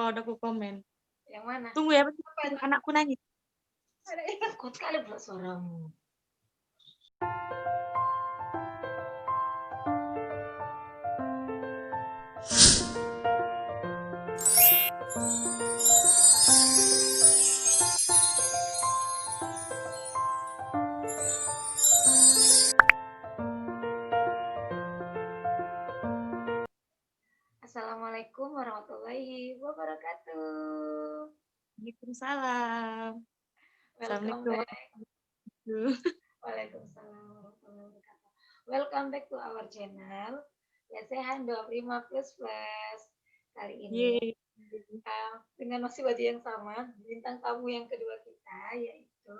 udah aku komen. Yang mana? Tunggu ya, bentar, Apa itu? anakku nangis. Ada kuat kali pula suaramu. Assalamualaikum warahmatullahi wabarakatuh. Waalaikumsalam. Welcome Assalamualaikum. back. Waalaikumsalam warahmatullahi wabarakatuh. Welcome back to our channel. Lesehan 25 plus plus. Kali ini Yeay. dengan masih baju yang sama, bintang tamu yang kedua kita yaitu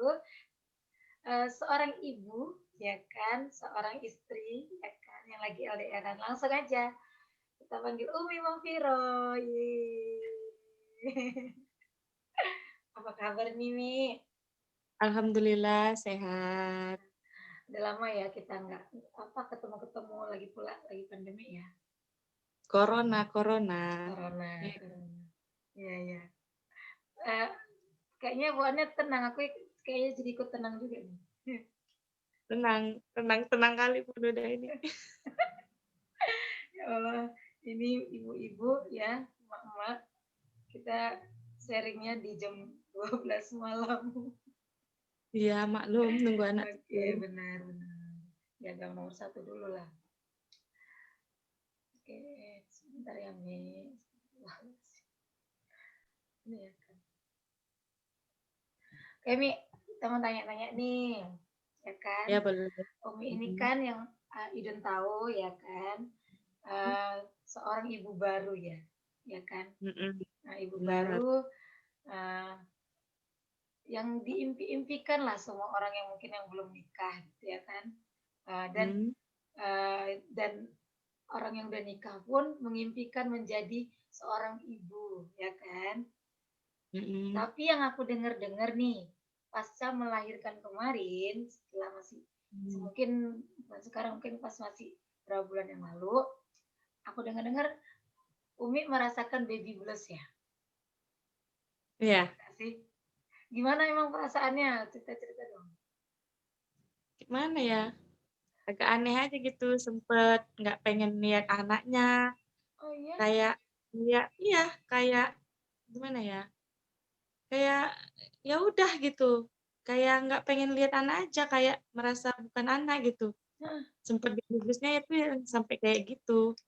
seorang ibu, ya kan, seorang istri, ya kan, yang lagi LDR-an. Langsung aja kita panggil Umi Mafiro. Apa kabar nih, Mi? Alhamdulillah sehat. Udah lama ya kita nggak ketemu-ketemu lagi pula lagi pandemi ya. Corona. Corona. Ya. Iya, ya. Kayaknya bawaannya tenang. Aku kayaknya jadi ikut tenang juga nih. Tenang kali pun udah ini. Ya Allah, ini ibu-ibu ya, emak-emak. Kita sharingnya di jam 12 malam. Iya, maklum nunggu anak. Oke, benar. Jaga nomor 1 dulu lah. Oke, sebentar ya, Mi. Ini ya kan. Oke, Mi, kita mau tanya-tanya nih, ya kan? Ya, boleh. Umi ini kan yang Idun tahu, ya kan? Seorang ibu baru ya kan? Nah, ibu Benar. baru yang diimpi-impikan lah semua orang yang mungkin yang belum nikah, gitu ya kan? Dan orang yang udah nikah pun mengimpikan menjadi seorang ibu, ya kan? Tapi yang aku dengar nih, pasca melahirkan kemarin, setelah masih mungkin sekarang mungkin pas masih berapa bulan yang lalu, aku dengar Umi merasakan baby blues ya. Iya. Sih. Gimana emang perasaannya? Cerita-cerita dong. Gimana ya? Agak aneh aja gitu, sempet nggak pengen lihat anaknya. Oh iya? Kayak, iya, kayak gimana ya? Kayak ya udah gitu. Kayak nggak pengen lihat anak aja, kayak merasa bukan anak gitu. Sempet digusnya itu ya sampai kayak gitu.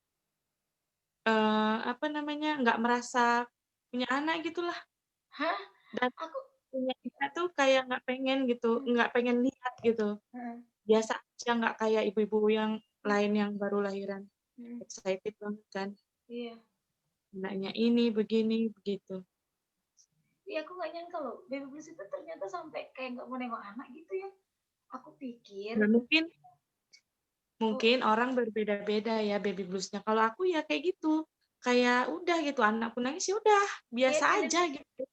Nggak merasa punya anak gitulah. Hah? Dan Aku punya kita tuh kayak nggak pengen gitu, nggak pengen lihat gitu. Biasa aja, nggak kayak ibu-ibu yang lain yang baru lahiran. Excited banget kan. Iya. Anaknya ini, begini, begitu. Iya, aku nggak nyangka loh, baby blues itu ternyata sampai kayak nggak mau nengok anak gitu ya. Aku pikir. Nah, mungkin orang berbeda-beda ya baby bluesnya. Kalau aku ya kayak gitu. Kayak udah gitu, anakku nangis ya udah, biasa aja gitu.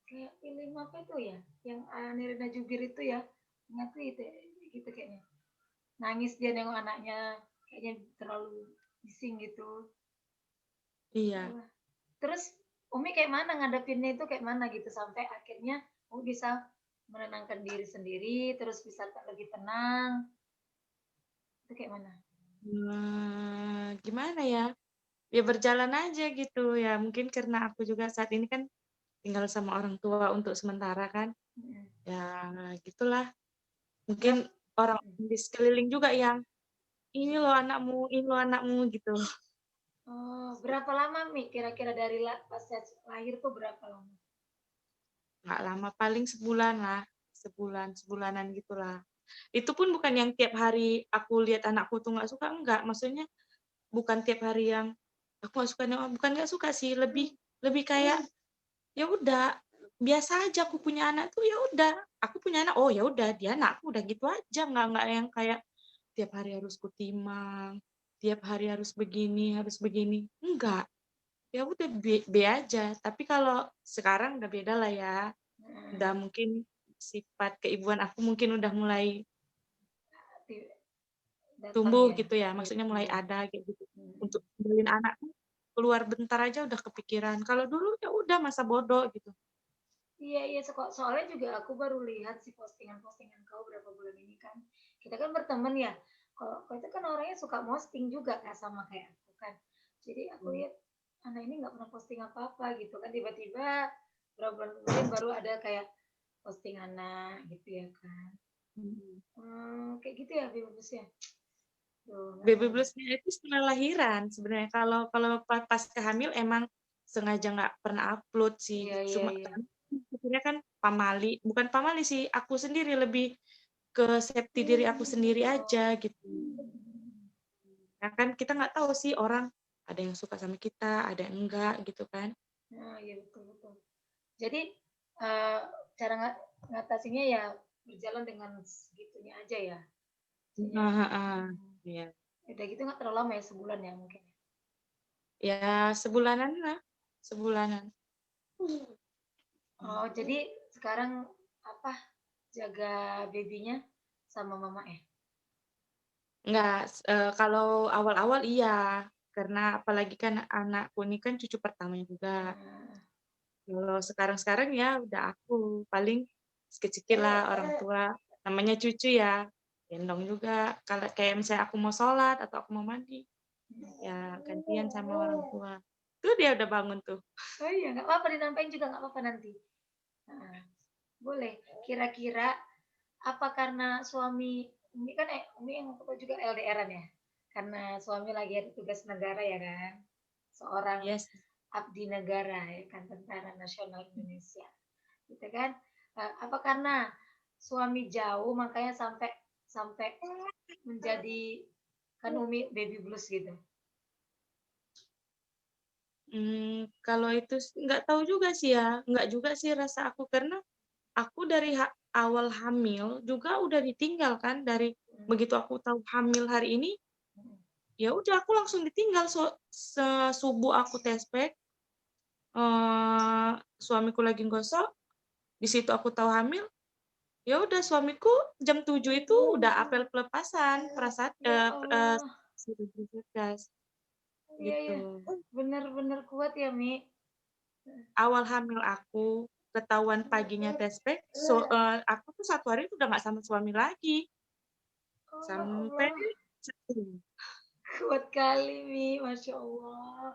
Kayak film apa itu ya? Yang Nirina Jubir itu ya. Ingat itu ya, gitu kayaknya. Nangis dia nengok anaknya, kayaknya terlalu bising gitu. Iya. Terus Umi kayak mana ngadepinnya itu, kayak mana gitu sampai akhirnya Umi bisa menenangkan diri sendiri, terus bisa lebih tenang. Itu kayak mana? Gimana ya? Ya berjalan aja gitu ya. Mungkin karena aku juga saat ini kan tinggal sama orang tua untuk sementara kan. Ya gitulah. Mungkin orang di sekeliling juga yang ini loh anakmu gitu. Oh, berapa lama Mi kira-kira dari pas lahir tuh berapa lama? Nggak lama, paling sebulan lah. Sebulanan gitulah. Itu pun bukan yang tiap hari aku lihat anakku tuh nggak suka, enggak. Maksudnya bukan tiap hari yang aku nggak suka, bukan nggak suka sih, lebih kayak ya udah biasa aja aku punya anak tuh, ya udah aku punya anak, oh ya udah dia anakku, udah gitu aja, nggak yang kayak tiap hari harus kutimang, tiap hari harus begini enggak, ya udah be aja. Tapi kalau sekarang udah beda lah ya, udah mungkin sifat keibuan aku mungkin udah mulai tumbuh gitu ya, maksudnya mulai ada kayak gitu untuk ngembalin anak keluar bentar aja udah kepikiran. Kalau dulu ya udah masa bodoh gitu. Iya iya, soalnya juga aku baru lihat sih postingan-postingan kau berapa bulan ini kan. Kita kan berteman ya. Kalau kau itu kan orangnya suka posting juga kan sama kayak aku kan. Jadi aku Hmm. lihat anak ini nggak pernah posting apa-apa gitu kan, tiba-tiba berapa bulan kemudian baru ada kayak posting anak gitu ya kan. Kayak gitu ya Bibus ya. Tuh, nggak Baby tahu deh. blues-nya itu setelah lahiran sebenarnya. Kalau kalau pas kehamil emang sengaja nggak pernah upload sih. Iya iya Cuma iya. sebenarnya kan pamali, bukan pamali sih, aku sendiri lebih ke safety diri aku sendiri aja Oh. gitu. Ya kan kita nggak tahu sih orang ada yang suka sama kita, ada yang enggak gitu kan. Nah, iya betul betul. Jadi cara ngatasinnya ya berjalan dengan segitunya aja ya. Maksudnya, Heeh, heeh. Iya. udah gitu nggak terlalu lama ya, sebulan ya mungkin. Ya sebulanan lah, sebulanan. Oh, jadi sekarang apa jaga babynya sama mama ya? Enggak, kalau awal-awal iya, karena apalagi kan anakku ini kan cucu pertama juga. Nah, Kalau sekarang-sekarang ya udah aku, paling sikit-sikit lah orang tua, namanya cucu ya, gendong juga. Kalau kayak misalnya aku mau sholat atau aku mau mandi, ya gantian sama orang tua. Tuh dia udah bangun tuh. oh iya, nggak apa-apa dinampain juga nggak apa-apa nanti. Nah, boleh. Kira-kira apa karena suami Umi kan Umi yang aku tahu juga LDRan ya? Karena suami lagi ada tugas negara ya kan? Seorang Yes. abdi negara ya kan, Tentara Nasional Indonesia. Gitu kan? Apa karena suami jauh makanya sampai sampai menjadi kan Umi baby blues gitu. Kalau itu nggak tahu juga sih ya, nggak juga sih rasa aku, karena aku dari awal hamil juga udah ditinggal kan, dari Hmm. begitu aku tahu hamil hari ini, ya udah aku langsung ditinggal, subuh aku tes pack, suamiku lagi gosok, di situ aku tahu hamil, ya udah suamiku jam 7 itu udah apel pelepasan perasaan Ya Allah, gas iya ya, gitu. bener-bener kuat ya Mi. Awal hamil aku ketahuan paginya tes pack, aku tuh 1 hari itu udah nggak sama suami lagi Oh ya sampai Allah, kuat kali Mi, Masya Allah.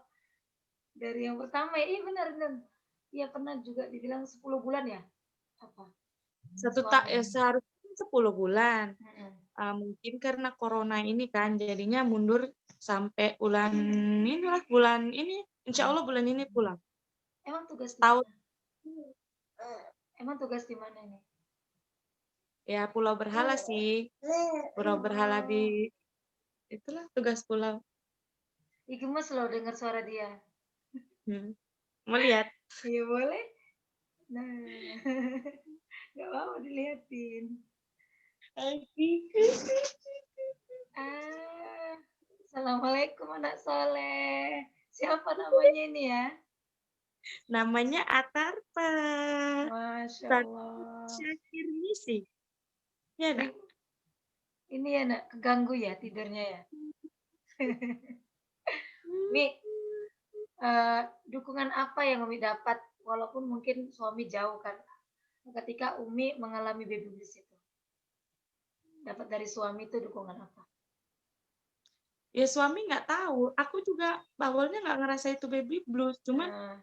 Dari yang pertama ya, iya benar benar. Iya pernah juga dibilang 10 bulan ya? Apa? Suami. seharusnya 10 bulan. Mm-mm. Mungkin karena corona ini kan jadinya mundur sampai bulan inilah, bulan ini insya Allah bulan ini pulang. Emang tugas di Setahun mana? Emang tugas di mana nih? ya, Pulau Berhala sih. Pulau Berhala Oh, di itulah tugas pulau. ih gemes loh dengar suara dia. Mau lihat? Iya boleh? Nah, nggak mau dilihatin. Ah, Assalamualaikum anak soleh. Siapa namanya ini ya? Namanya Atarpa. Masya Satu Allah. Syakir sih. Ya Ini nak. ini ya nak keganggu ya tidurnya ya. Mi, dukungan apa yang Umi dapat walaupun mungkin suami jauh kan ketika Umi mengalami baby blues itu? Dapat dari suami itu dukungan apa? Ya suami nggak tahu. Aku juga awalnya nggak ngerasa itu baby blues. Cuman Nah,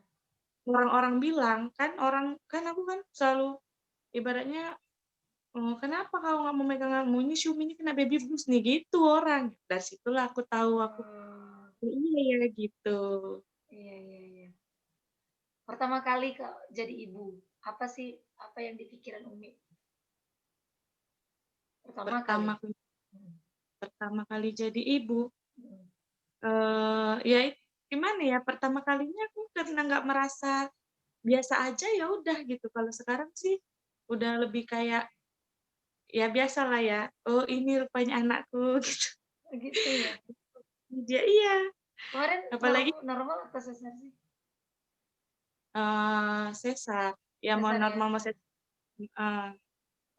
orang-orang bilang kan, aku kan selalu ibaratnya, kenapa kalau nggak mau megang kamu ini, Syumi ini kena baby blues nih gitu orang. Dari situlah aku tahu, aku oh, oh, iya ya gitu. iya iya iya. Pertama kali jadi ibu, apa sih apa yang dipikiran Umi? Pertama kali. Pertama Hmm. pertama kali jadi ibu, Hmm. ya gimana ya, pertama kalinya aku karena nggak merasa biasa aja, ya udah gitu. Kalau sekarang sih udah lebih kayak, ya biasalah ya, oh ini rupanya anakku gitu. Gitu ya. Dia iya, Kemarin apalagi normal apa sesar sih? sesar, ya mau Sesar ya. normal mau sesar,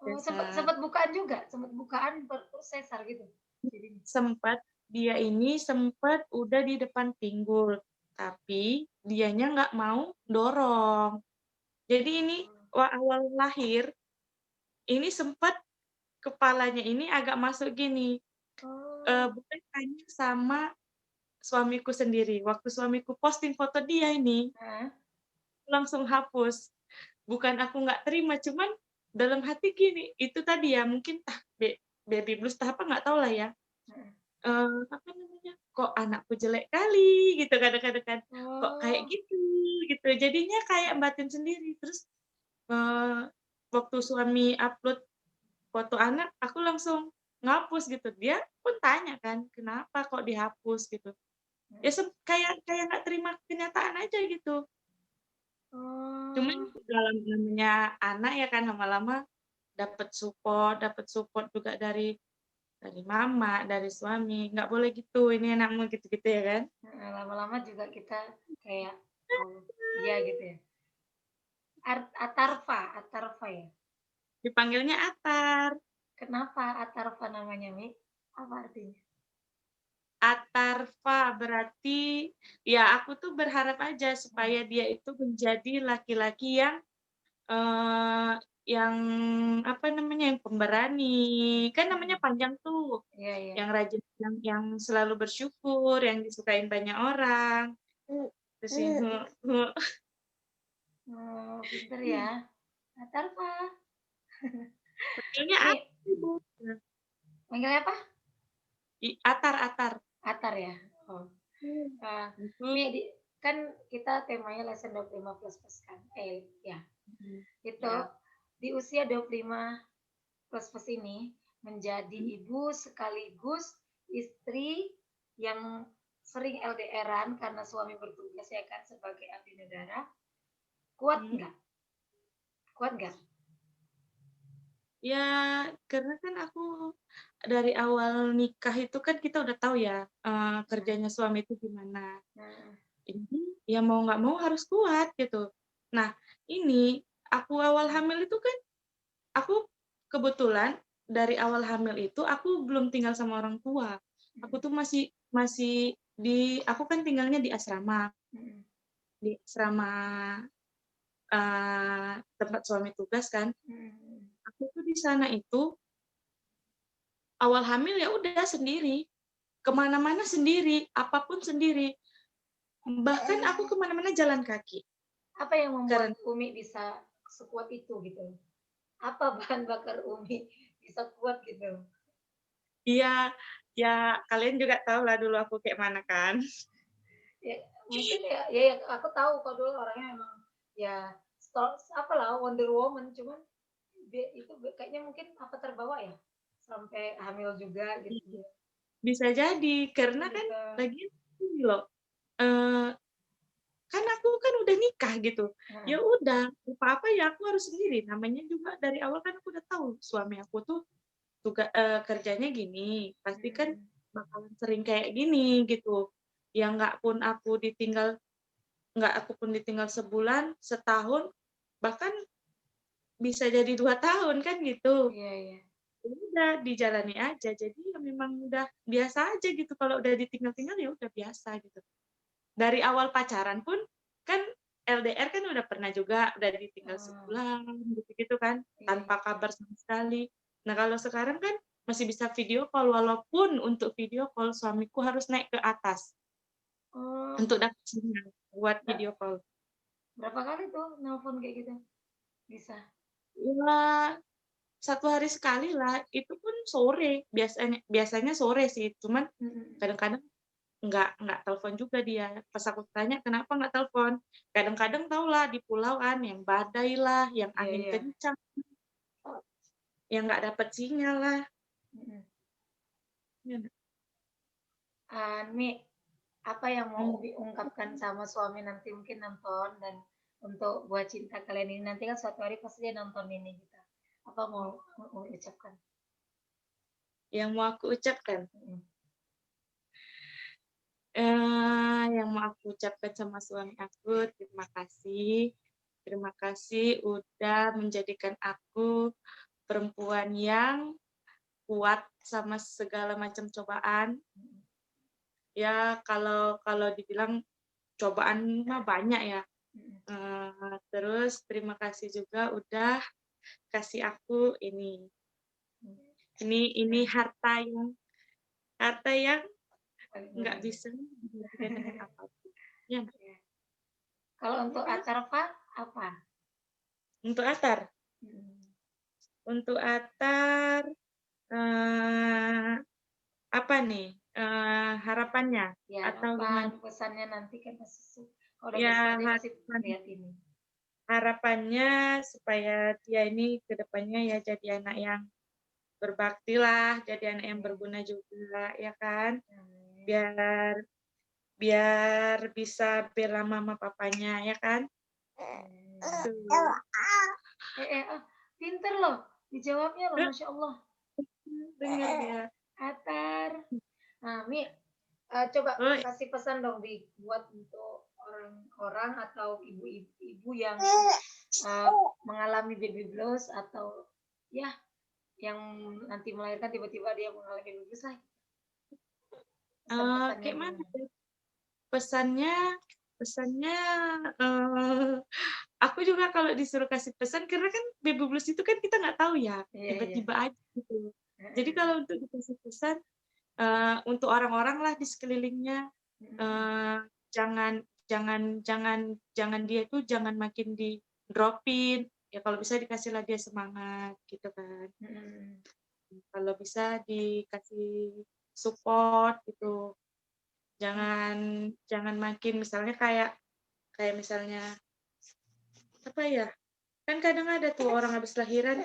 Oh, sempat sesar. sempat bukaan juga, sempat bukaan terus sesar gitu. Jadi Sempat, dia ini sempat udah di depan pinggul, tapi dianya nggak mau dorong. Jadi ini awal lahir, ini sempat kepalanya ini agak masuk gini, Oh. boleh tanya sama suamiku sendiri. Waktu suamiku posting foto dia ini, Heeh. langsung hapus. Bukan aku nggak terima, cuman dalam hati gini, itu tadi ya mungkin baby blues entah apa nggak tahu lah ya, Heeh. apa namanya, "Kok anakku jelek kali?" Gitu kadang-kadang kan, "Kok kayak Oh. gitu?" Gitu. Jadinya kayak batin sendiri. Terus, eee, waktu suami upload foto anak, aku langsung ngapus gitu. Dia pun tanya kan, "Kenapa kok dihapus?" Gitu. Ya Mhm. kayak kayak nggak terima kenyataan aja gitu. Cuman Oh. dalam namanya anak ya kan lama-lama dapat support juga dari mama, dari suami, "Nggak boleh gitu, ini anakmu," gitu-gitu ya kan. Heeh, lama-lama juga kita kayak, oh, iya gitu ya. Atarfa ya? Dipanggilnya Atar. Kenapa Atarfa namanya, Mi? Apa artinya? Atarfa berarti ya aku tuh berharap aja Mhm. supaya dia itu menjadi laki-laki eee, yang apa namanya, yang pemberani, kan namanya Mhm. panjang tuh, Iya iya. yang rajin, yang selalu bersyukur, yang disukain banyak orang. Terus yang Oh, pinter ya. Atarfa. panggilnya Mi, Atar, Ibu. manggilnya apa? Atar Atar. Atar ya? Oh. Eee, Itu Mi, kan kita temanya lesson 25 plus plus kan? Ya. Itu ya, di usia 25 plus plus ini menjadi mhm, ibu sekaligus istri yang sering LDR-an karena suami bertugas ya kan sebagai abdi negara, kuat mhm. nggak? Kuat nggak? Ya, karena kan aku dari awal nikah itu kan kita udah tahu ya, Nah, kerjanya suami itu gimana. nah, Ini ya mau nggak mau harus kuat gitu. Nah, ini aku awal hamil itu kan aku kebetulan dari awal hamil itu aku belum tinggal sama orang tua. Aku mhm, tuh masih masih aku kan tinggalnya mhm, di asrama, tempat suami tugas kan. mhm, Aku tuh di sana itu awal hamil ya udah sendiri, kemana mana sendiri, apapun sendiri, bahkan aku kemana mana jalan kaki. apa yang membuat Karena Umi bisa sekuat itu gitu? Apa bahan bakar Umi bisa kuat gitu? iya, ya kalian juga tahu lah dulu aku kayak mana kan. Ya mungkin ya aku tahu kalau dulu orangnya emang ya apalah Wonder Woman, cuman itu kayaknya mungkin apa terbawa ya, sampai hamil juga gitu ya. Bisa jadi, Oh karena kan gitu. lagian gini loh, eee, kan aku kan udah nikah gitu, Heeh. ya udah, apa-apa ya aku harus sendiri, namanya juga dari awal kan aku udah tahu suami aku tuh kerjanya gini, pasti kan Mhm. bakalan sering kayak gini gitu. Ya nggak aku pun ditinggal sebulan, setahun, bahkan bisa jadi 2 tahun kan gitu. Iya iya. Ya udah dijalani aja, jadi ya memang udah biasa aja gitu kalau udah ditinggal-tinggal ya udah biasa gitu. Dari awal pacaran pun kan LDR kan udah pernah juga, udah ditinggal Oh, sebulan gitu-gitu kan, iya tanpa iya. kabar sama sekali. Nah kalau sekarang kan masih bisa video call, walaupun untuk video call suamiku harus naik ke atas Oh, untuk dapat sinyal buat ber video call. berapa kali tuh nelpon kayak gitu? Bisa? Ya 1 hari sekali lah, itu pun sore, biasanya biasanya sore sih, cuman Mhm. kadang-kadang nggak telepon juga dia. Pas aku tanya, "Kenapa nggak telepon?" Kadang-kadang tahulah di pulau kan yang badai lah, yang Iya angin iya. kencang, yang nggak dapat sinyal lah. Mhm. Iya, Mi, apa yang mau mmm, Umi ungkapkan sama suami nanti mungkin nonton dan untuk buat cinta kalian ini nanti kan suatu hari pasti dia nonton ini gitu. Apa mau Umi ucapkan? yang mau aku ucapkan, Mhm. yang mau aku ucapkan sama suami aku, terima kasih udah menjadikan aku perempuan yang kuat sama segala macam cobaan. Mhm. Ya kalau kalau dibilang cobaan mah banyak ya. Mhm. Terus terima kasih juga udah kasih aku ini. Ini Nah, harta yang paling nggak berharga. bisa digantikan dengan apapun. Ya, Ya. Kalau untuk kan? Atarva apa? Untuk Atar, Mhm. untuk Atar eh, apa nih harapannya Ya, atau harapan, gimana? pesannya nanti kan masih kalau udah besar Ya dia pasti lihat ini. harapannya supaya dia ini ke depannya ya jadi anak yang berbakti lah, jadi anak yang Amin. berguna juga, ya kan? Amin. Biar biar bisa bela mama papanya, ya kan? Amin. Tuh. Pinter loh. Dijawabnya loh, Eh, Masya Allah. Dengar ya. Atar. Nah, Mi, coba Oh, kasih pesan dong buat untuk orang-orang atau ibu-ibu yang mengalami baby blues atau ya yang nanti melahirkan tiba-tiba dia mengalami baby blues lah. Pesan-pesannya kayak mana? gimana? Pesannya, pesannya, eh aku juga kalau disuruh kasih pesan, karena kan baby blues itu kan kita nggak tahu ya, Iya, iya. tiba-tiba aja gitu. Jadi Heeh. kalau untuk dikasih pesan, untuk orang-orang lah di sekelilingnya, Mm, eh, jangan jangan jangan jangan dia tuh jangan makin di dropin. Ya kalau bisa dikasihlah dia semangat gitu kan. mm, Kalau bisa dikasih support gitu. Jangan jangan makin misalnya kayak kayak misalnya apa ya? Kan kadang ada tuh orang habis lahiran,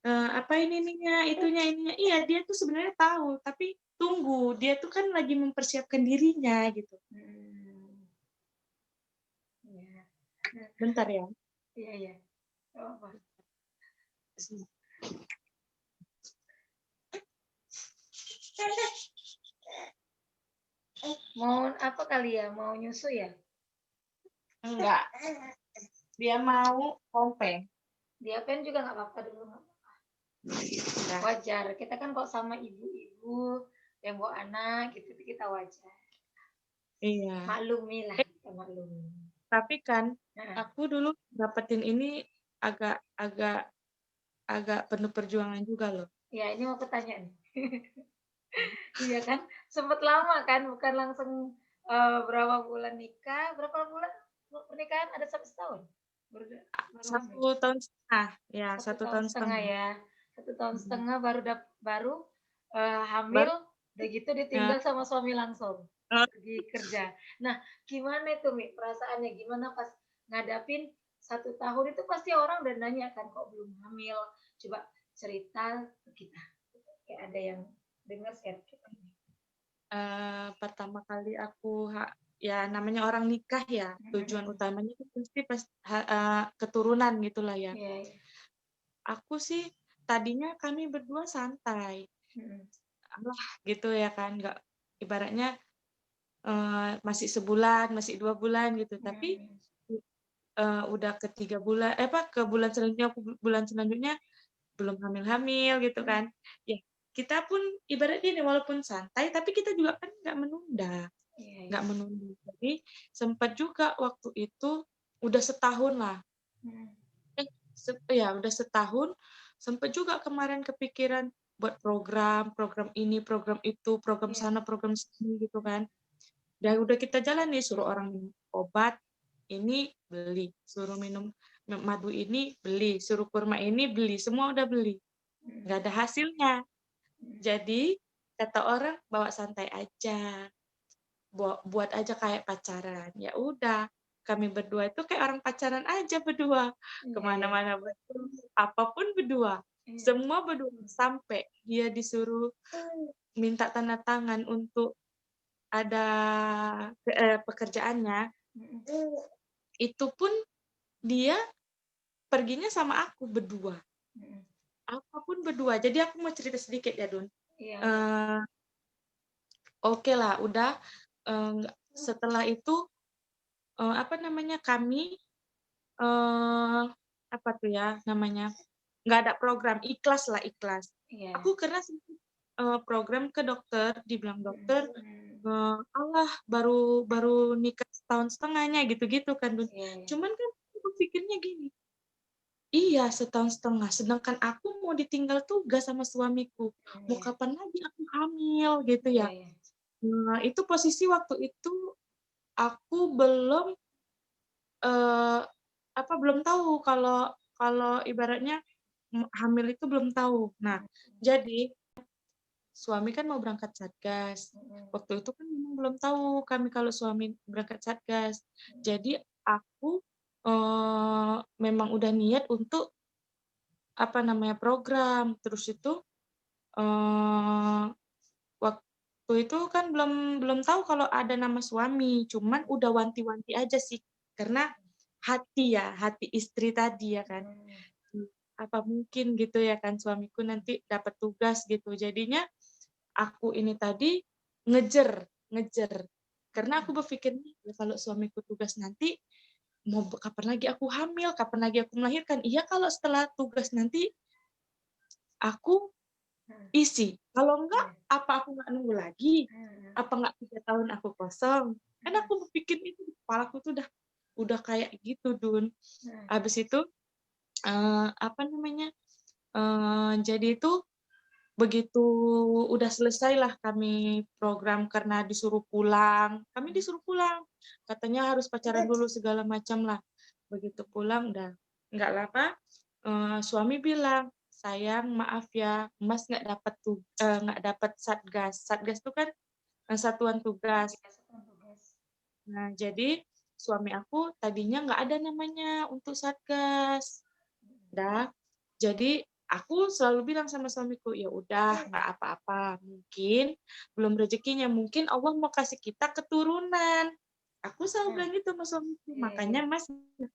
apa ininya, ininya. Iya, dia tuh sebenarnya tahu, tapi tunggu, dia tuh kan lagi mempersiapkan dirinya gitu. mm. Iya. Bentar ya. Iya, iya. Gak apa. Mau apa kali ya? Mau nyusu ya? Enggak, dia mau kompeng. Diapain juga nggak apa-apa dulu. Udah. Wajar. Kita kan kok sama ibu-ibu yang bawa anak gitu kita wajar. Iya. Maklumi lah, Eh, kita maklumi. tapi kan Nah, aku dulu dapetin ini agak agak agak penuh perjuangan juga loh. ya ini mau tanya nih. Iya kan? Sempet lama kan, bukan langsung berapa bulan nikah, berapa bulan pernikahan ada sampai setahun? Baru, baru hamil. 1 tahun setengah, ya Satu satu tahun tahun setengah setengah. ya. 1 tahun Mm. setengah baru hamil, Baru udah gitu eh, ditinggal sama suami langsung eh, pergi kerja. Nah, gimana itu Mi perasaannya? Gimana pas ngadapin 1 tahun itu pasti orang udah nanya kan kok belum hamil? Coba cerita ke kita. Kayak ada yang dengar share kita. pertama kali aku ya namanya orang nikah ya, tujuan Mm-mm. utamanya itu pasti keturunan gitulah ya. Iya, iya. Aku sih tadinya kami berdua santai, Mm-mm. lah gitu ya kan, nggak ibaratnya masih sebulan, masih 2 bulan gitu. Tapi Mm-mm. udah ke 3 bulan, ke bulan selanjutnya, bulan selanjutnya belum hamil-hamil gitu Mm-mm. kan. Ya kita pun ibaratnya ini walaupun santai, tapi kita juga kan Iya, iya. nggak menunda. Jadi sempat juga waktu itu udah setahun lah. Mm. Ya udah setahun, sempat juga kemarin kepikiran buat program ini, program itu, program Iya. sana, program sini gitu kan. Dan udah kita jalan nih, suruh orang minum obat ini beli, suruh minum madu ini beli, suruh kurma ini beli, semua udah beli. Mm. Nggak ada hasilnya. Mm. Jadi kata orang bawa santai aja, buat aja kayak pacaran. Ya udah, kami berdua itu kayak orang pacaran aja berdua, Iya, iya. kemana-mana berdua, apapun berdua, Iya. semua berdua sampai dia disuruh minta tanda tangan untuk ada pekerjaannya, Mm-mm. itu pun dia perginya sama aku berdua, Mm-mm. apapun berdua. Jadi aku mau cerita sedikit ya, Dun. Iya, iya. Eh, Oke lah, udah setelah itu apa namanya kami apa tuh ya namanya nggak ada program, ikhlas. Iya. Aku karena program ke dokter, dibilang dokter "Alah baru baru nikah setahun setengahnya," gitu-gitu kan, Dun. Iya iya. Cuman kan aku pikirnya gini, iya setahun setengah, sedangkan aku mau ditinggal tugas sama suamiku, mau Iya. kapan lagi aku hamil gitu Iya ya. iya. Nah itu posisi waktu itu aku belum, eee, belum tahu kalau kalau ibaratnya, hamil itu belum tahu. Nah Mhm jadi suami kan mau berangkat Satgas. mhm Waktu itu kan memang belum tahu kami kalau suami berangkat Satgas. mhm. Jadi aku, memang udah niat untuk, program. Terus itu, eee, waktu itu kan belum belum tahu kalau ada nama suami, cuman udah wanti-wanti aja sih, karena hati ya, hati istri tadi ya kan. Mhm. Apa mungkin gitu ya kan suamiku nanti dapat tugas gitu. Jadinya aku ini tadi ngejer ngejer, karena aku berpikirnya, "Ya kalau suamiku tugas nanti, kapan lagi aku hamil, kapan lagi aku melahirkan? Iya kalau setelah tugas nanti aku Mhm. isi, kalau enggak, Iya. apa aku nggak nunggu lagi? Mhm Apa nggak 3 tahun aku kosong?" Kan mhm aku berpikir itu di kepalaku tuh udah kayak gitu, Dun. mhm. Habis itu, eee, apa namanya, jadi itu begitu udah selesailah kami program karena disuruh pulang, kami Mhm. disuruh pulang, katanya harus pacaran dulu segala macam lah. Begitu pulang udah nggak lama, suami bilang, "Sayang maaf ya, Mas nggak dapat Satgas." Satgas itu kan, satuan tugas. Iya, satuan tugas. Nah jadi suami aku tadinya nggak ada namanya untuk Satgas. Mhm. Dah, jadi aku selalu bilang sama suamiku, "Ya udah nggak apa-apa, mungkin belum rezekinya, mungkin Allah mau kasih kita keturunan." Aku selalu Nah, bilang gitu sama suamiku, iya iya. "Makanya Mas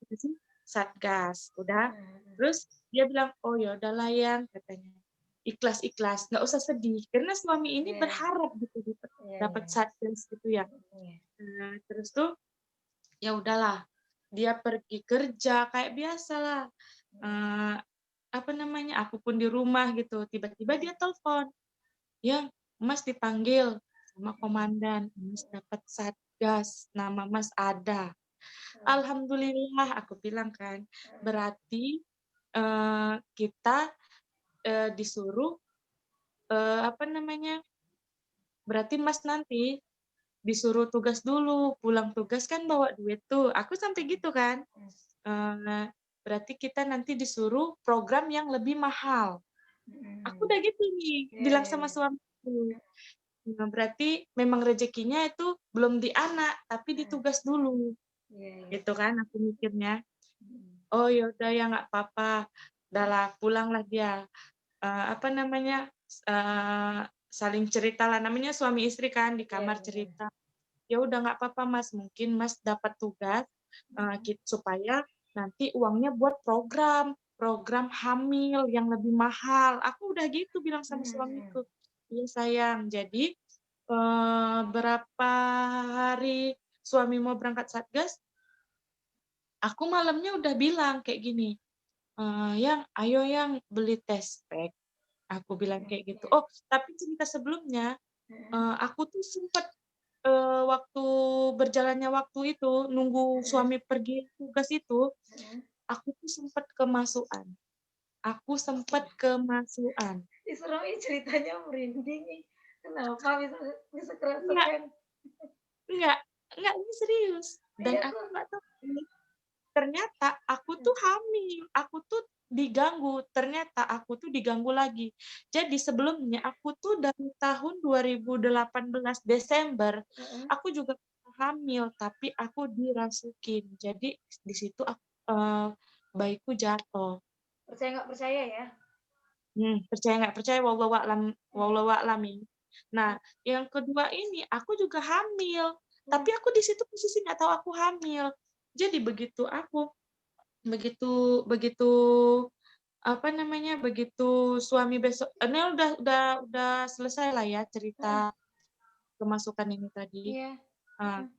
kasih Satgas." Udah, Heeh heeh. terus dia bilang, "Oh ya udahlah Yang," katanya, "ikhlas ikhlas, nggak usah sedih." Karena suami ini Iya berharap gitu iya dapat iya. Satgas gitu ya. Iya. Terus tuh ya udahlah, dia pergi kerja kayak biasalah, Mhm eee aku pun di rumah gitu, tiba-tiba mhm dia telepon, "Yang, Mas dipanggil sama mhm komandan, Mas mhm. dapat Satgas, nama Mas ada." Heeh "Alhamdulillah," aku bilang kan, heeh. "berarti, kita, disuruh, apa namanya, berarti Mas nanti disuruh tugas dulu, pulang tugas kan bawa duit tuh." Aku sampai Mhm gitu kan, mhm "Berarti kita nanti disuruh program yang lebih mahal." Aku mhm. udah gitu nih, Iya bilang iya sama iya. suamiku. Nah, berarti memang rezekinya itu belum di anak, tapi di Heeh. tugas dulu, Iya iya. gitu kan aku mikirnya. Mhm. Oh, ya udah ya nggak apa-apa. Udahlah pulanglah dia, saling ceritalah, namanya suami istri kan di Iya kamar benar. cerita. "Ya udah nggak apa-apa Mas, mungkin Mas dapat tugas, Mhm. supaya nanti uangnya buat program, program hamil yang lebih mahal." Aku udah gitu bilang sama Mhm mhm. suamiku. "Iya sayang." Jadi, berapa hari suami mau berangkat Satgas, aku malamnya udah bilang kayak gini, "Yang, ayo Yang beli test pack." Aku bilang Iya kayak gitu. iya. Oh, tapi cerita sebelumnya, Heeh aku tuh sempet, waktu berjalannya waktu itu, nunggu heeh suami pergi tugas itu, heeh. aku tuh sempet kemasukan. Aku sempet kemasukan. Ih, serem ih ceritanya merinding ih. Kenapa bisa bisa Enggak kerasukan? enggak enggak, ini serius. Dan Iya aku kok. nggak tahu ini, ternyata aku Heeh tuh hamil, aku tuh diganggu, ternyata aku tuh diganggu lagi. Jadi sebelumnya aku tuh dari tahun 2018 Desember, heeh. aku juga hamil, tapi aku dirasukin. Jadi di situ bayiku jatuh. Percaya nggak percaya ya? Percaya nggak percaya Iya. wallahu a'lam ya. Nah, yang kedua ini aku juga hamil, tapi Mmm, aku di situ posisi nggak tahu aku hamil. Jadi begitu begitu, begitu suami besok ini udah selesai lah ya mhm. cerita kemasukan ini tadi. Iya. Eee, Heeh.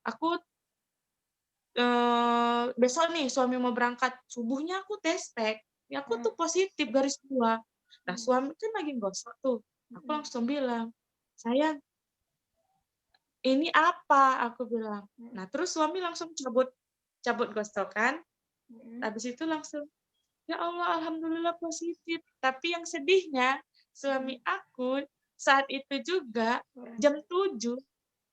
aku, besok nih suami mau berangkat, subuhnya aku tes pack, ya aku Heeh. tuh positif garis 2. Nah Mmm, suami kan lagi gosok tuh, aku mhm. langsung bilang, "Sayang, ini apa?" Aku bilang. Mhm Nah, terus suami langsung cabut cabut gostokan, mhm. habis itu langsung, "Ya Allah, alhamdulillah positif." Tapi yang sedihnya, suami Mhm. aku saat itu juga jam Berangkat. 7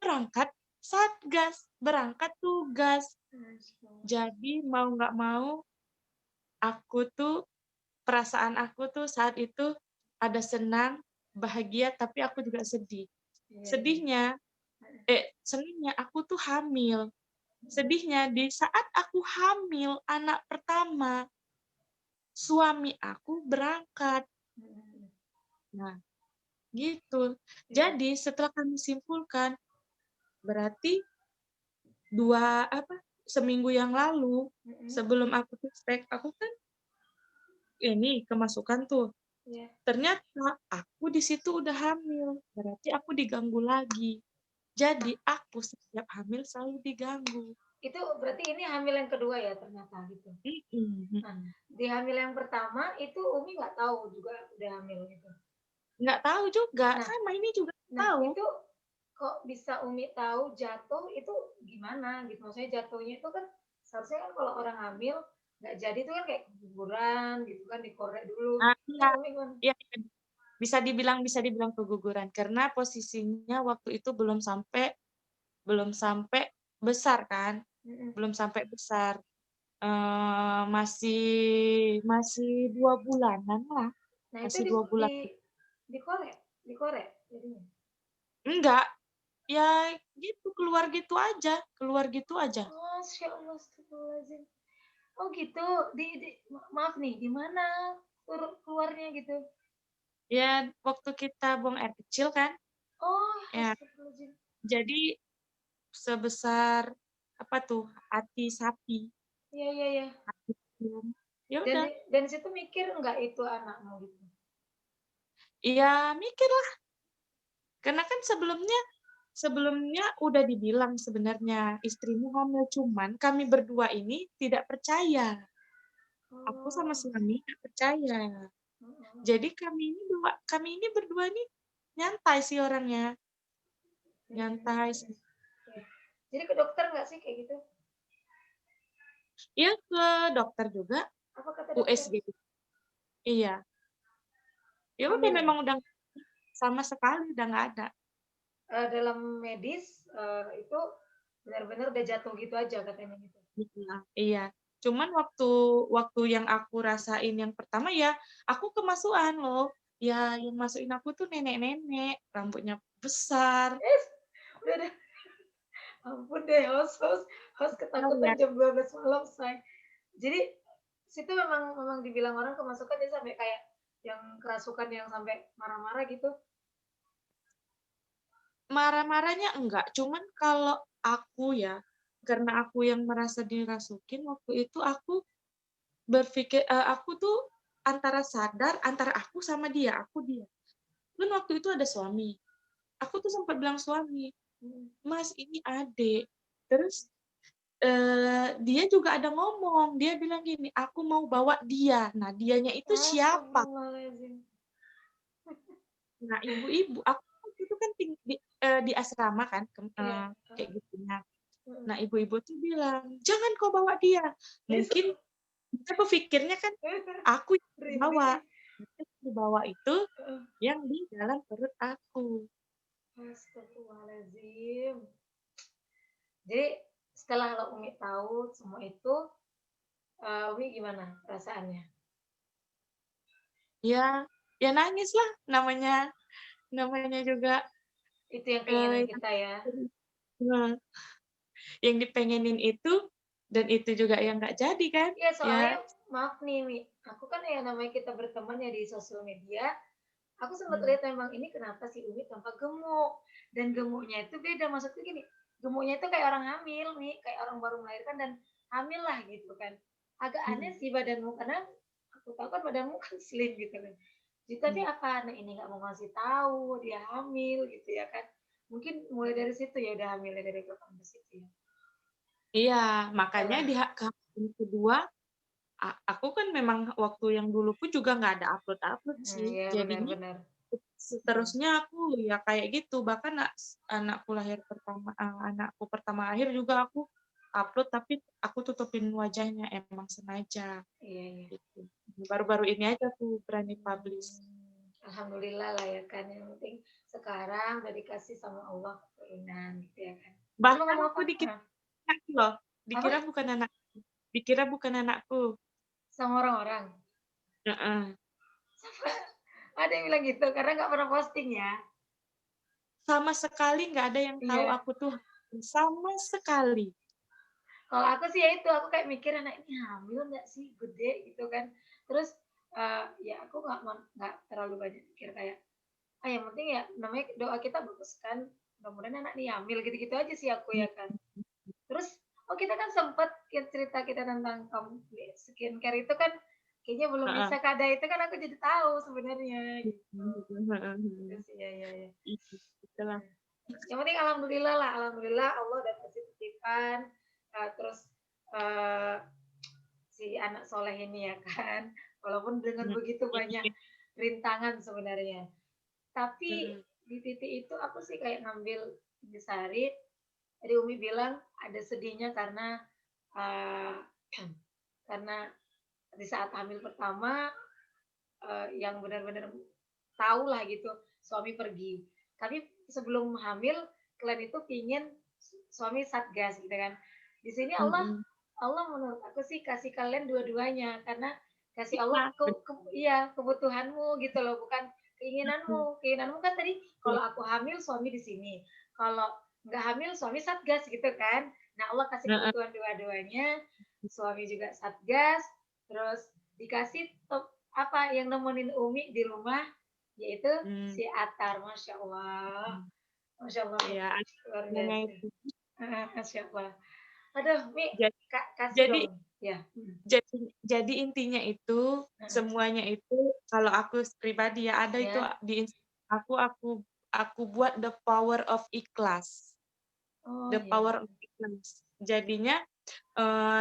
berangkat Satgas, berangkat tugas. Masya Jadi mau nggak mau, aku tuh perasaan aku tuh saat itu ada senang, bahagia, tapi aku juga sedih. Iya iya. Sedihnya senangnya aku tuh hamil. Mhm Sedihnya di saat aku hamil anak pertama, suami aku berangkat. mhm. Nah, gitu. Iya. Jadi setelah kami simpulkan, berarti seminggu yang lalu, Mhm. sebelum aku suspek, aku kan ini kemasukan tuh. Iya. Ternyata aku di situ udah hamil, berarti aku diganggu lagi. Jadi aku setiap hamil selalu diganggu. Itu berarti ini hamil yang kedua ya ternyata gitu? Mhm, Nah, mhm. di hamil yang pertama itu Umi nggak tahu juga udah hamil gitu? Nggak tahu juga, Nah sama ini juga nggak nah tahu. itu kok bisa Umi tahu jatuh itu gimana gitu? Maksudnya jatuhnya itu kan seharusnya kan kalau orang hamil nggak jadi itu kan kayak keguguran gitu kan, dikorek dulu. Itu Iya, Umi gimana? iya, iya, bisa dibilang keguguran, karena posisinya waktu itu belum sampai besar kan, Mhm. belum sampai besar, masih masih 2 bulanan lah, Nah itu masih 2 bulan. dikorek dikorek jadinya? Enggak, ya gitu, keluar gitu aja. Masya Allah, astagfirullahaladzim. Oh gitu, maaf nih, di mana keluarnya gitu? Ya waktu kita buang air kecil kan, Oh, ya astagfirullahaladzim. jadi sebesar apa tuh, hati sapi, Iya iya iya. hati ayam. Ya Dan udah, dan di situ mikir nggak itu anakmu gitu? iya mikirlah, karena kan sebelumnya sebelumnya udah dibilang sebenarnya istrimu hamil, cuman kami berdua ini tidak percaya. Aku sama Oh, suami nggak percaya. heeh heeh. Jadi kami ini berdua nih nyantai sih orangnya, nyantai sih. Iya. Jadi ke dokter nggak sih kayak gitu? Iya ke dokter juga, Apa kata dokter? USG. Iya, ya udah Hamil? memang udah sama sekali udah nggak ada. Dalam medis, itu benar-benar udah jatuh gitu aja katanya gitu? Iya, iya. Cuman waktu waktu yang aku rasain yang pertama ya, aku kemasukan loh. Ya yang masukin aku tuh nenek-nenek, rambutnya besar. Eh, udah ampun deh host Tahu ya, ketakutan jam 12 malam, say. Jadi situ memang memang dibilang orang kemasukan jadi sampai kayak yang kerasukan yang sampai marah-marah gitu? marah-marahnya enggak, cuman kalau aku ya, karena aku yang merasa dirasukin, waktu itu aku berpikir aku tuh antara sadar, antara aku sama dia, aku dia. Kan waktu itu ada suami, aku tuh sempat bilang suami, Mhm. "Mas, ini adik." Terus, dia juga ada ngomong, dia bilang gini, "Aku mau bawa dia." Nah, dianya itu siapa? Astagfirullahaladzim. Nah, ibu-ibu aku waktu itu kan di asrama kan, Iya, kayak heeh, gitu. Nah, mhm. nah ibu-ibu tuh bilang, "Jangan kau bawa dia." Is Mungkin kita berpikirnya kan aku yang dibawa, merinding. yang dibawa itu Heeh. yang di dalam perut aku. Astagfirullahaladzim. Jadi setelah lo Umi tahu semua itu, Umi gimana perasaannya? Ya, ya nangislah, namanya namanya juga, Itu yang keinginan yang kita ya. heeh, yang dipengenin itu dan itu juga yang nggak jadi kan, Iya, ya. soalnya maaf nih, Umi, aku kan ya namanya kita berteman ya di sosial media, aku sempat Mmm, lihat memang ini kenapa si Umi tampak gemuk, dan gemuknya itu beda, maksudnya gini, gemuknya itu kayak orang hamil nih, kayak orang baru melahirkan dan hamil lah gitu kan. Agak aneh mhm, sih badanmu, karena aku tahu kan badanmu kan slim gitu kan. Jadi tapi mhm. apa anak ini nggak mau ngasih tahu dia hamil gitu ya kan. Mungkin mulai dari situ ya udah hamilnya dari kapan ke situ ya. Iya, makanya Setelah H-1 kedua, aku kan memang waktu yang dulu pun juga nggak ada upload-upload sih, iya benar jadinya benar. Heeh. Seterusnya aku ya kayak gitu, bahkan anakku pertama lahir juga aku upload, tapi aku tutupin wajahnya, emang sengaja, Iya iya. gitu. Baru-baru ini aja aku berani publish. Alhamdulillah lah ya kan, yang penting sekarang udah dikasih sama Allah keturunan gitu ya kan. Tadi mau Bahkan ngomong aku apa? dikira Heeh. anakku loh, Apa? dikira bukan anakku. Sama orang-orang? Heeh. Sama ada yang bilang gitu karena nggak pernah posting ya? Sama sekali nggak ada yang tahu Iya. aku tuh sama sekali. Kalau aku sih ya itu, aku kayak mikir anak ini hamil nggak sih, gede gitu kan. Terus, ya aku nggak terlalu banyak mikir kayak, yang penting ya namanya doa kita bagus kan, mudah-mudahan anak nih hamil, gitu-gitu aja sih aku ya kan. Terus, kita kan sempet cerita kita tentang skincare itu kan kayaknya belum Heeh. bisa kada itu kan aku jadi tahu sebenarnya gitu. Gitu Heeh. sih, ya ya ya. Iya, itulah. Yang penting alhamdulillah lah, alhamdulillah Allah udah kasih titipan, terus, eee, si anak soleh ini ya kan, walaupun dengan Mhm. begitu banyak rintangan sebenarnya. Tapi Mhm. di titik itu aku sih kayak ngambil intisari, tadi Umi bilang ada sedihnya eee, karena di saat hamil pertama, yang benar-benar tahu lah gitu, suami pergi. Tapi sebelum hamil, kalian itu pingin suami satgas gitu kan. Di sini Mhm. Allah menurut aku sih kasih kalian dua-duanya, karena kasih Allah Iya, iya, kebutuhanmu gitu loh, bukan betul. keinginanmu. Keinginanmu kan tadi Iya. kalau aku hamil suami di sini, kalau nggak hamil suami satgas gitu kan. Nah, Allah kasih Heeh. kebutuhan dua-duanya, suami juga satgas, terus dikasih apa yang nemenin Umi di rumah, yaitu Mmm. si Atar, Masya Allah. Mhm. Masya Allah, Iya, luar adanya biasa. itu. Heeh, Masya Allah. Aduh, Mi, Ja Kasih jadi dong. Ya. jadi intinya itu, Heeh. semuanya itu kalau aku pribadi ya, ada itu Ya. aku buat the power of ikhlas. Oh, The iya. power of ikhlas. Jadinya,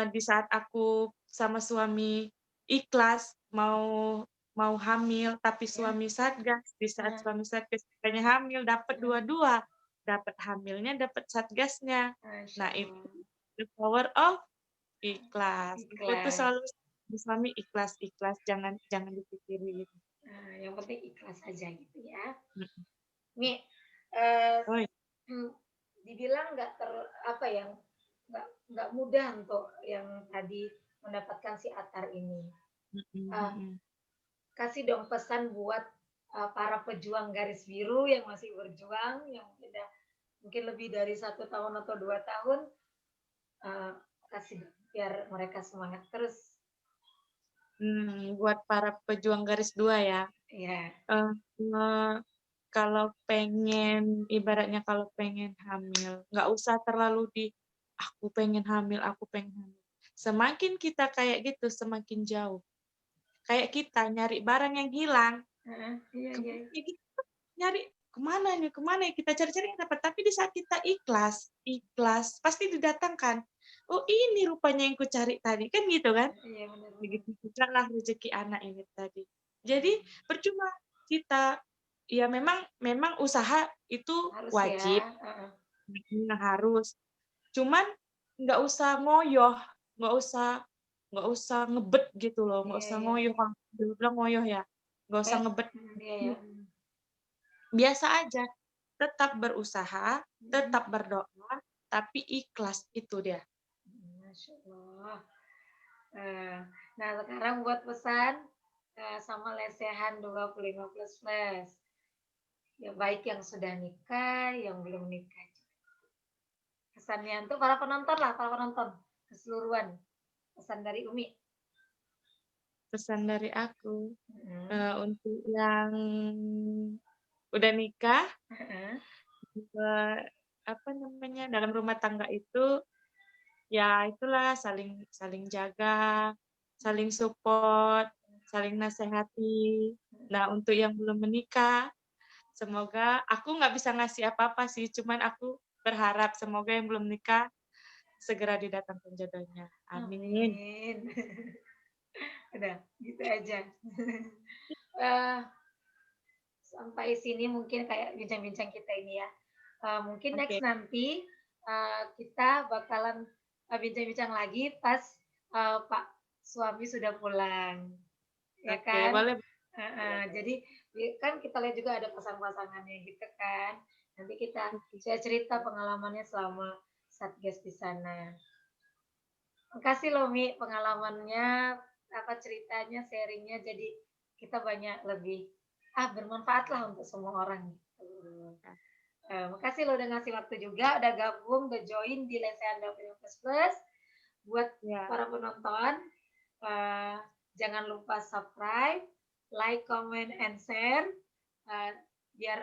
di saat aku sama suami ikhlas, mau mau hamil, tapi Ya. suami satgas, di saat Heeh, suami satgas kitanya hamil, dapat heeh. dua-dua, dapat hamilnya, dapat satgasnya. Masya Nah, itu Allah. the power of ikhlas. Aku tuh Ikhlas. selalu sama suami ikhlas ikhlas, jangan jangan dipikirin. Yang penting ikhlas aja gitu ya. Mhm. Mi, eee, Oh, iya. mmm, dibilang apa ya, nggak mudah untuk yang tadi mendapatkan si Atar ini. Mhm. Eee, Mhm. Kasih dong pesan buat, para pejuang garis biru yang masih berjuang, yang udah mungkin lebih dari 1 tahun atau 2 tahun, eee, kasih dong biar mereka semangat terus. Buat para pejuang garis 2 ya, Iya, eee eee, kalau ibaratnya kalau pengen hamil, nggak usah terlalu aku pengen hamil." Semakin kita kayak gitu, semakin jauh. Kayak kita nyari barang yang hilang, heeh, iya iya. kemana ya kita nyari, kemana ya, kita cari-cari nggak dapat, tapi di saat kita ikhlas ikhlas, pasti didatangkan. "Oh, ini rupanya yang kucari tadi," kan gitu kan? Iya, bener bener. Begitu juga lah rezeki anak ini tadi. Jadi percuma kita, ya memang memang usaha itu Harus ya, wajib, heeh. harus, cuman nggak usah ngoyoh, nggak usah nggak usah ngebet gitu loh, nggak Iya usah iya. ngoyoh, kalau dulu bilang ngoyoh ya, nggak usah Kayak ngebet, iya ya. biasa aja, tetap berusaha, Mhm. tetap berdoa, tapi ikhlas, itu dia. Masya Allah. Nah sekarang buat pesan, sama lesehan 25 plus plus. Ya baik yang sudah nikah, yang belum nikah. Pesannya untuk para penonton lah, para penonton keseluruhan. Pesan dari Umi. Pesan dari aku, Mhm. untuk yang udah nikah, Heeh. apa namanya, dalam rumah tangga itu, ya itulah saling saling jaga, saling support, saling nasehati. Nah, untuk yang belum menikah, semoga aku nggak bisa ngasih apa-apa sih, cuman aku berharap semoga yang belum nikah segera didatangkan jodohnya. Amin. Amin. Udah, gitu aja. Eee sampai sini mungkin kayak bincang-bincang kita ini ya. Mungkin next Oke, nanti, kita bakalan, bincang-bincang lagi pas, Pak suami sudah pulang, ya oke, kan? boleh Heeh, jadi kan kita lihat juga ada pasangan-pasangannya gitu kan. Nanti kita oke. share cerita pengalamannya selama Satgas di sana. Makasih loh Mi, pengalamannya, apa ceritanya, sharing-nya jadi kita banyak lebih, bermanfaat lah untuk semua orang gitu. Ya, Makasih loh udah ngasih waktu juga, udah gabung, udah join di Lesehan Film Plus Plus. Buat ya, para penonton, eee, jangan lupa subscribe, like, comment, and share, eee, biar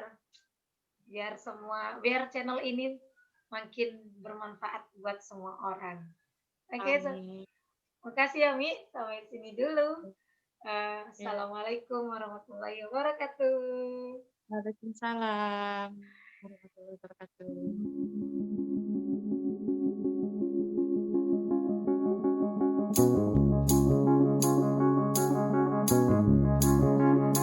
biar channel ini makin bermanfaat buat semua orang. Oke, amin. makasih ya Mi, sampai sini dulu. Ya, Assalamualaikum warahmatullahi wabarakatuh. waalaikumsalam warahmatullahi wabarakatuh.